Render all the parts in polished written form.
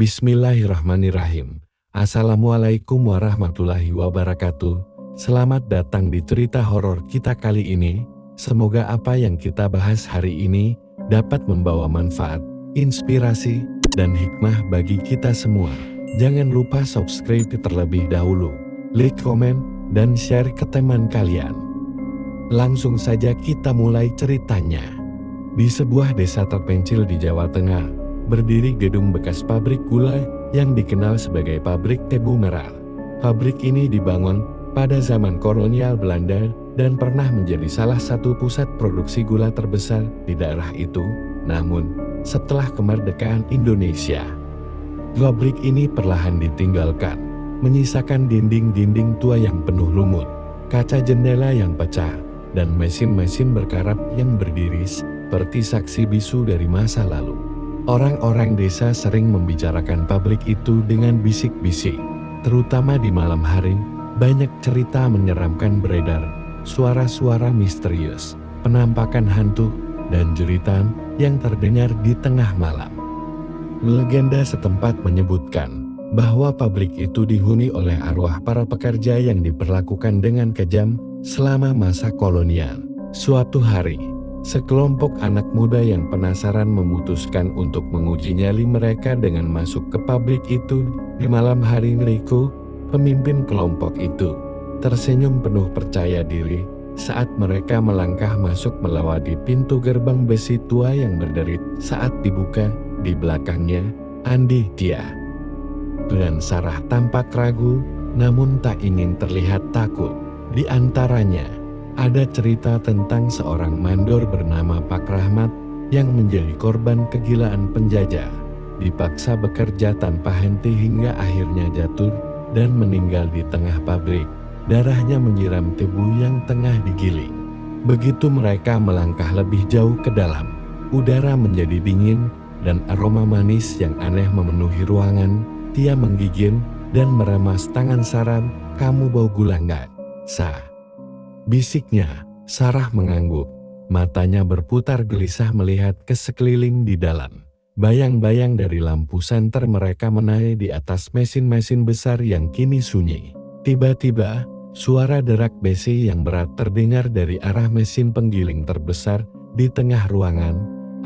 Bismillahirrahmanirrahim. Assalamualaikum warahmatullahi wabarakatuh. Selamat datang di cerita horor kita kali ini. Semoga apa yang kita bahas hari ini dapat membawa manfaat, inspirasi, dan hikmah bagi kita semua. Jangan lupa subscribe terlebih dahulu, like, komen, dan share ke teman kalian. Langsung saja kita mulai ceritanya. Di sebuah desa terpencil di Jawa Tengah, berdiri gedung bekas pabrik gula yang dikenal sebagai pabrik tebu merah. Pabrik ini dibangun pada zaman kolonial Belanda dan pernah menjadi salah satu pusat produksi gula terbesar di daerah itu. Namun, setelah kemerdekaan Indonesia, pabrik ini perlahan ditinggalkan, menyisakan dinding-dinding tua yang penuh lumut, kaca jendela yang pecah, dan mesin-mesin berkarat yang berdiri seperti saksi bisu dari masa lalu. Orang-orang desa sering membicarakan pabrik itu dengan bisik-bisik, terutama di malam hari. Banyak cerita menyeramkan beredar, suara-suara misterius, penampakan hantu, dan jeritan yang terdengar di tengah malam. Legenda setempat menyebutkan bahwa pabrik itu dihuni oleh arwah para pekerja yang diperlakukan dengan kejam selama masa kolonial. Suatu hari, sekelompok anak muda yang penasaran memutuskan untuk menguji nyali mereka dengan masuk ke pabrik itu di malam hari. Riko, pemimpin kelompok itu, tersenyum penuh percaya diri saat mereka melangkah masuk melewati pintu gerbang besi tua yang berderit. Saat dibuka, di belakangnya, Andi, Tia, dan Sarah tampak ragu, namun tak ingin terlihat takut. Di antaranya, ada cerita tentang seorang mandor bernama Pak Rahmat yang menjadi korban kegilaan penjajah, dipaksa bekerja tanpa henti hingga akhirnya jatuh dan meninggal di tengah pabrik. Darahnya menyiram tebu yang tengah digiling. Begitu mereka melangkah lebih jauh ke dalam, udara menjadi dingin dan aroma manis yang aneh memenuhi ruangan. Tia menggigil dan meremas tangan Sarah. "Kamu bau gula nggak, Sa?" bisiknya. Sarah mengangguk, matanya berputar gelisah melihat ke sekeliling di dalam. Bayang-bayang dari lampu senter mereka menaik di atas mesin-mesin besar yang kini sunyi. Tiba-tiba, suara derak besi yang berat terdengar dari arah mesin penggiling terbesar di tengah ruangan.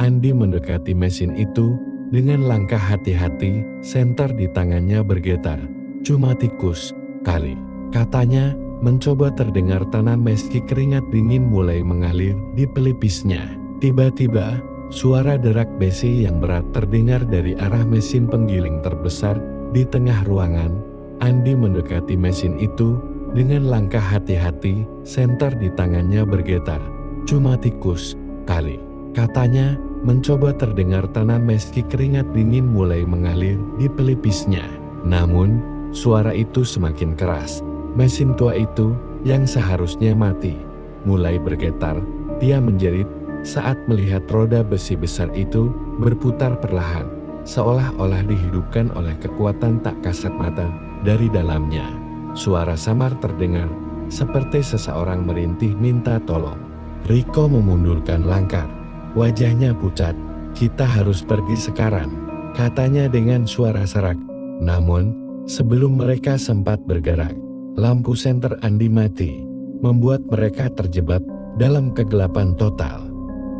Andi mendekati mesin itu dengan langkah hati-hati, senter di tangannya bergetar. "Cuma tikus kali," katanya, mencoba terdengar tenang meski keringat dingin mulai mengalir di pelipisnya. Tiba-tiba, suara derak besi yang berat terdengar dari arah mesin penggiling terbesar di tengah ruangan. Andi mendekati mesin itu dengan langkah hati-hati, senter di tangannya bergetar. "Cuma tikus kali," katanya, mencoba terdengar tenang meski keringat dingin mulai mengalir di pelipisnya. Namun, suara itu semakin keras. Mesin tua itu, yang seharusnya mati, mulai bergetar. Dia menjerit saat melihat roda besi besar itu berputar perlahan, seolah-olah dihidupkan oleh kekuatan tak kasat mata dari dalamnya. Suara samar terdengar, seperti seseorang merintih minta tolong. Riko memundurkan langkah, wajahnya pucat. "Kita harus pergi sekarang," katanya dengan suara serak. Namun, sebelum mereka sempat bergerak, lampu senter Andi mati, membuat mereka terjebak dalam kegelapan total.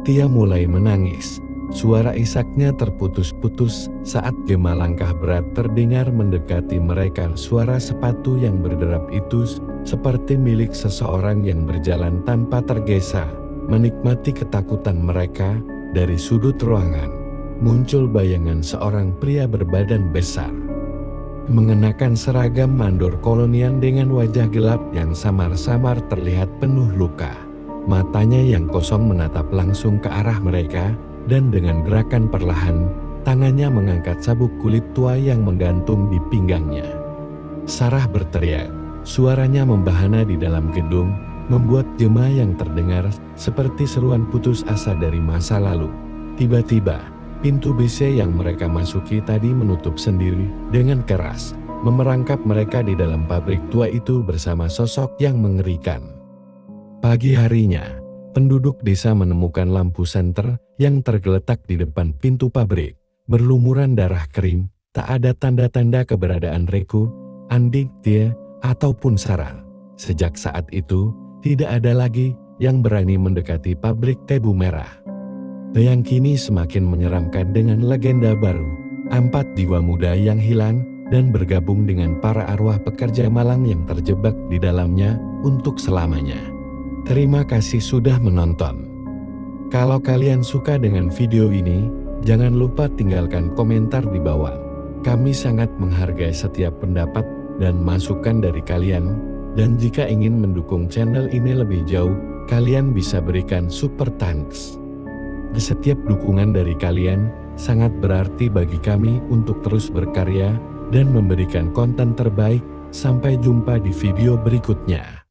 Tia mulai menangis. Suara isaknya terputus-putus saat gema langkah berat terdengar mendekati mereka. Suara sepatu yang berderap itu seperti milik seseorang yang berjalan tanpa tergesa. Menikmati ketakutan mereka, dari sudut ruangan muncul bayangan seorang pria berbadan besar, mengenakan seragam mandor kolonial dengan wajah gelap yang samar-samar terlihat penuh luka. Matanya yang kosong menatap langsung ke arah mereka, dan dengan gerakan perlahan, tangannya mengangkat sabuk kulit tua yang menggantung di pinggangnya. Sarah berteriak, suaranya membahana di dalam gedung, membuat gema yang terdengar seperti seruan putus asa dari masa lalu. Tiba-tiba, pintu WC yang mereka masuki tadi menutup sendiri dengan keras, memerangkap mereka di dalam pabrik tua itu bersama sosok yang mengerikan. Pagi harinya, penduduk desa menemukan lampu senter yang tergeletak di depan pintu pabrik, berlumuran darah kering Tak ada tanda-tanda keberadaan Reku, Andik, Tia, ataupun Sarah. Sejak saat itu, tidak ada lagi yang berani mendekati pabrik tebu merah. Yang kini semakin menyeramkan dengan legenda baru. 4 jiwa muda yang hilang dan bergabung dengan para arwah pekerja malang yang terjebak di dalamnya untuk selamanya. Terima kasih sudah menonton. Kalau kalian suka dengan video ini, jangan lupa tinggalkan komentar di bawah. Kami sangat menghargai setiap pendapat dan masukan dari kalian. Dan jika ingin mendukung channel ini lebih jauh, kalian bisa berikan super thanks. Setiap dukungan dari kalian sangat berarti bagi kami untuk terus berkarya dan memberikan konten terbaik. Sampai jumpa di video berikutnya.